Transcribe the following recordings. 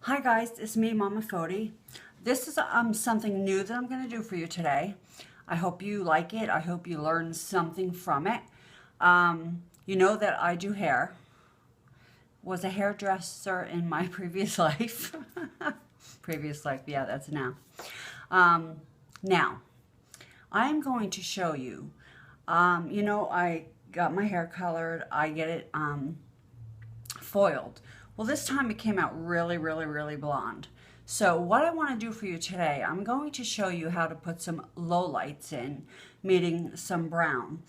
Hi guys, it's me, Mama Fody. This is something new that I'm going to do for you today. I hope you like it. I hope you learn something from it. You know that I do hair. Was a hairdresser in my previous life. Previous life, yeah, that's now. Now, I'm going to show you. I got my hair colored. I get it foiled. Well, this time it came out really, really, really blonde. So what I want to do for you today, I'm going to show you how to put some lowlights in, meaning some brown.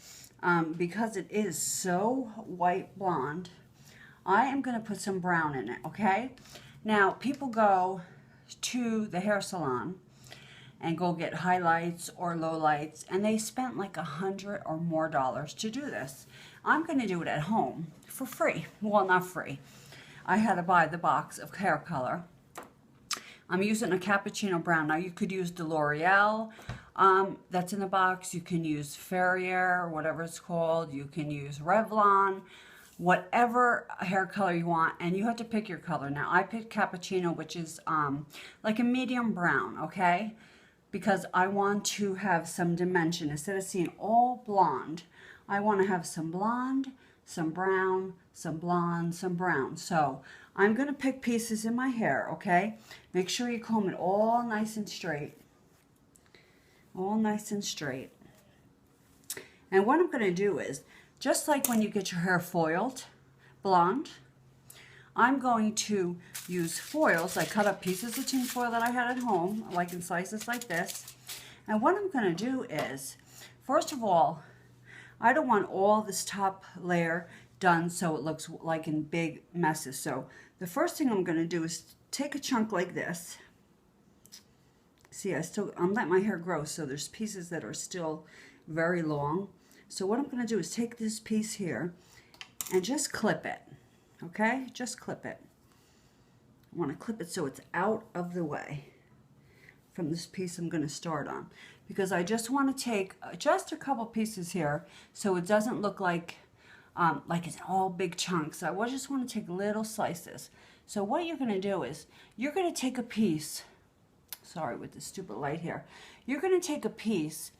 Because it is so white blonde, I am going to put some brown in it, okay? Now, people go to the hair salon and go get highlights or lowlights, and they spent like $100 or more to do this. I'm going to do it at home for free. Well, not free. I had to buy the box of hair color. I'm using a cappuccino brown. Now you could use the L'Oreal that's in the box. You can use Ferrier, whatever it's called. You can use Revlon, whatever hair color you want, and you have to pick your color. Now I picked cappuccino, which is like a medium brown, okay? Because I want to have some dimension. Instead of seeing all blonde, I want to have some blonde, some brown, some blonde, some brown. So I'm going to pick pieces in my hair, okay? Make sure you comb it all nice and straight. All nice and straight. And what I'm going to do is, just like when you get your hair foiled, blonde, I'm going to use foils. I cut up pieces of tin foil that I had at home, like in slices like this. And what I'm going to do is, first of all, I don't want all this top layer done so it looks like in big messes. So the first thing I'm going to do is take a chunk like this. See, I'm letting my hair grow, so there's pieces that are still very long. So what I'm going to do is take this piece here and just clip it. Okay, just clip it. I want to clip it so it's out of the way from this piece I'm going to start on, because I just want to take just a couple pieces here so it doesn't look like it's all big chunks. I just want to take little slices. So what you're going to do is you're going to take a piece, sorry with the stupid light here, you're going to take a piece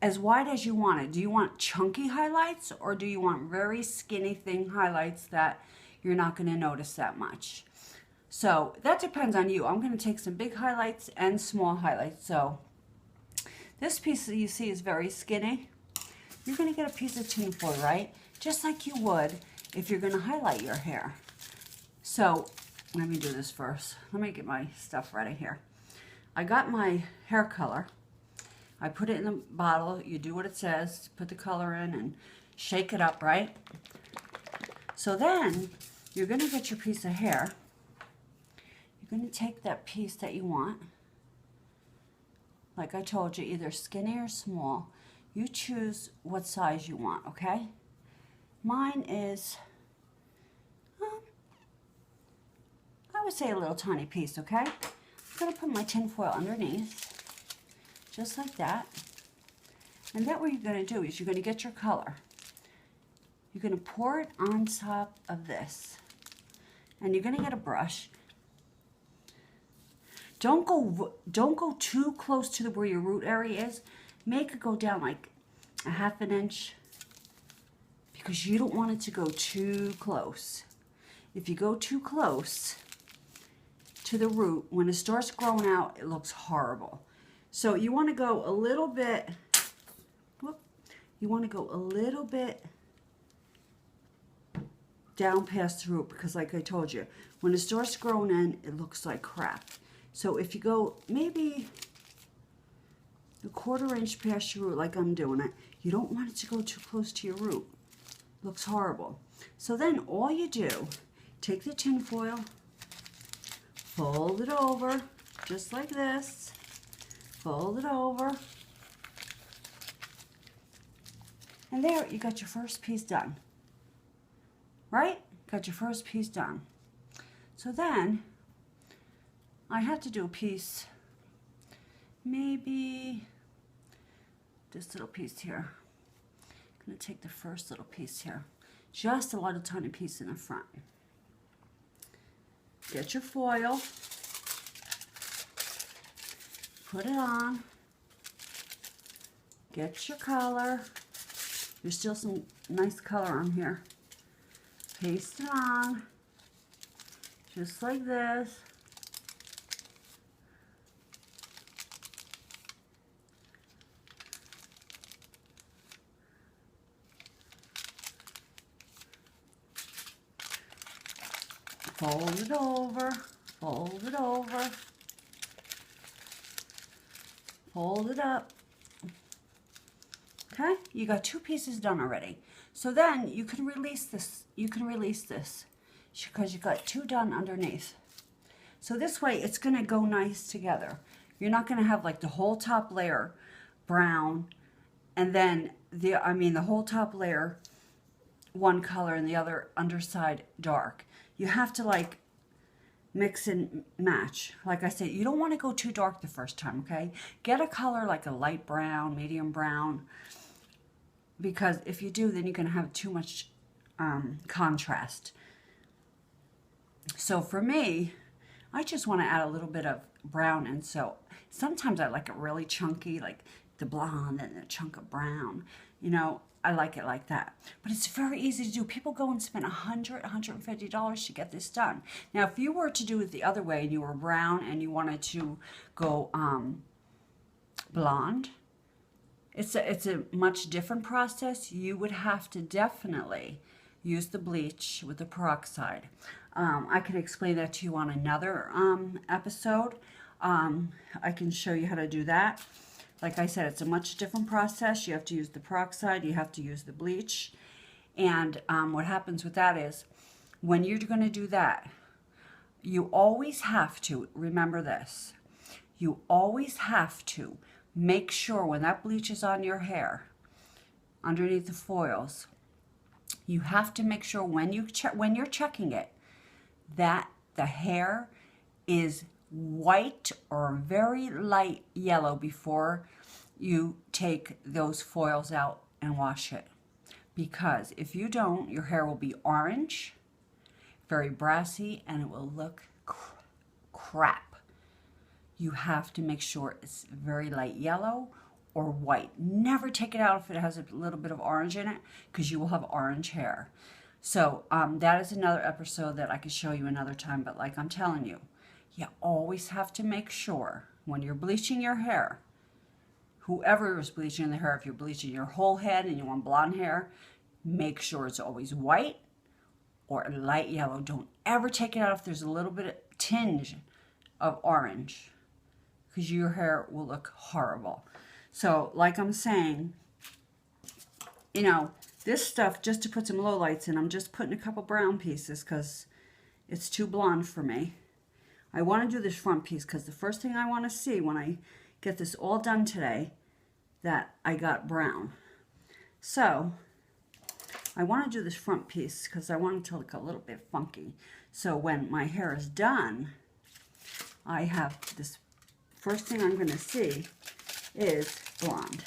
as wide as you want it. Do you want chunky highlights, or do you want very skinny thin highlights that you're not going to notice that much? So that depends on you. I'm going to take some big highlights and small highlights. So this piece that you see is very skinny. You're going to get a piece of tin foil, right? Just like you would if you're going to highlight your hair. So let me do this first. Let me get my stuff ready here. I got my hair color. I put it in the bottle. You do what it says. Put the color in and shake it up, right? So then you're going to get your piece of hair. You're going to take that piece that you want. Like I told you, either skinny or small. You choose what size you want, okay? Mine is, I would say a little tiny piece, okay? I'm going to put my tin foil underneath. Just like that. And then what you're going to do is you're going to get your color. You're going to pour it on top of this. And you're going to get a brush. Don't go too close to where your root area is. Make it go down like a ½ an inch, because you don't want it to go too close. If you go too close to the root, when it starts growing out, it looks horrible. So you want to go a little bit, down past the root, because like I told you, when it starts growing in, it looks like crap. So if you go maybe a ½ inch past your root, like I'm doing it, you don't want it to go too close to your root. It looks horrible. So then all you do, take the tin foil, fold it over, just like this. Fold it over. And there, you got your first piece done. Right? Got your first piece done. So then, I have to do a piece, maybe this little piece here. I'm going to take the first little piece here. Just a little tiny piece in the front. Get your foil. Put it on. Get your color. There's still some nice color on here. Paste it on. Just like this. Fold it over, fold it over, fold it up. Okay, you got 2 pieces done already. So then you can release this. You can release this because you got 2 done underneath. So this way it's going to go nice together. You're not going to have like the whole top layer brown and then the whole top layer one color and the other underside dark. You have to like mix and match. Like I said, you don't want to go too dark the first time, okay? Get a color like a light brown, medium brown, because if you do, then you're going to have too much contrast. So for me, I just want to add a little bit of brown, and so sometimes I like it really chunky, like the blonde and a chunk of brown, you know. I like it like that. But it's very easy to do. People go and spend $100, $150 to get this done. Now, if you were to do it the other way and you were brown and you wanted to go blonde, it's a much different process. You would have to definitely use the bleach with the peroxide. I can explain that to you on another episode. I can show you how to do that. Like I said, it's a much different process. You have to use the peroxide, you have to use the bleach. And what happens with that is, when you're going to do that, you always have to, remember this, you always have to make sure when that bleach is on your hair, underneath the foils, you have to make sure when you're checking it, that the hair is white or very light yellow before you take those foils out and wash it. Because if you don't, your hair will be orange, very brassy, and it will look crap. You have to make sure it's very light yellow or white. Never take it out if it has a little bit of orange in it, because you will have orange hair. So that is another episode that I could show you another time, but like I'm telling you, you always have to make sure when you're bleaching your hair, whoever is bleaching the hair, if you're bleaching your whole head and you want blonde hair, make sure it's always white or light yellow. Don't ever take it out if there's a little bit of tinge of orange, because your hair will look horrible. So like I'm saying, you know, this stuff, just to put some lowlights in, I'm just putting a couple brown pieces because it's too blonde for me. I want to do this front piece because the first thing I want to see when I get this all done today, that I got brown. So I want to do this front piece because I want it to look a little bit funky. So when my hair is done, I have this, first thing I'm going to see is blonde.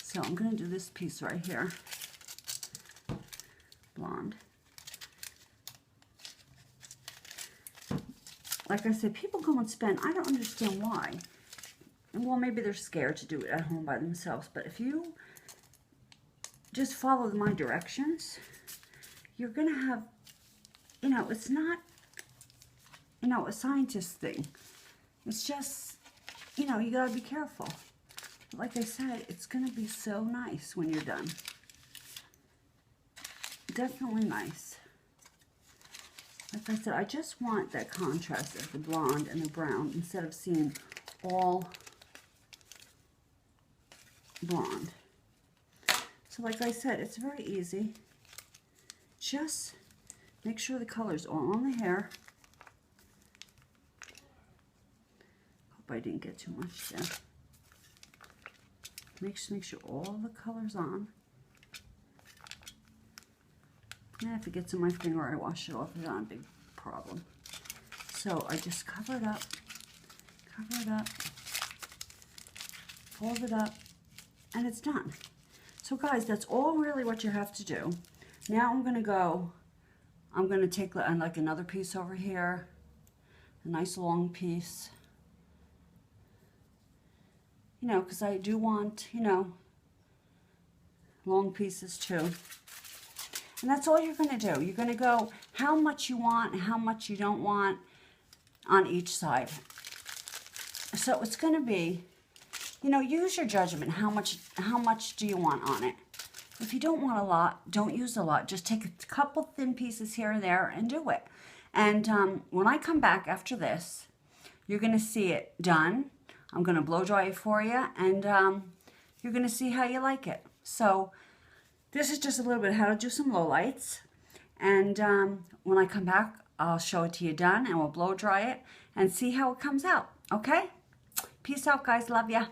So I'm going to do this piece right here, blonde. Like I said, people go and spend, I don't understand why. Well, maybe they're scared to do it at home by themselves, but if you just follow my directions, you're going to have, you know, it's not, you know, a scientist thing. It's just, you know, you got to be careful. Like I said, it's going to be so nice when you're done. Definitely nice. Like I said, I just want that contrast of the blonde and the brown instead of seeing all blonde. So like I said, it's very easy. Just make sure the color's all on the hair. Hope I didn't get too much there. Make sure all the color's on. And if it gets in my finger, I wash it off. It's not a big problem. So I just cover it up, fold it up, and it's done. So guys, that's all really what you have to do. Now I'm going to go I'm going to take like another piece over here, a nice long piece, you know, because I do want, you know, long pieces too. And that's all you're going to do. You're going to go how much you want and how much you don't want on each side. So it's going to be, you know, use your judgment. How much do you want on it? If you don't want a lot, don't use a lot. Just take a couple thin pieces here and there and do it. And when I come back after this, you're going to see it done. I'm going to blow dry it for you, and you're going to see how you like it. So this is just a little bit of how to do some lowlights. And when I come back, I'll show it to you done, and we'll blow dry it and see how it comes out. Okay? Peace out, guys. Love ya.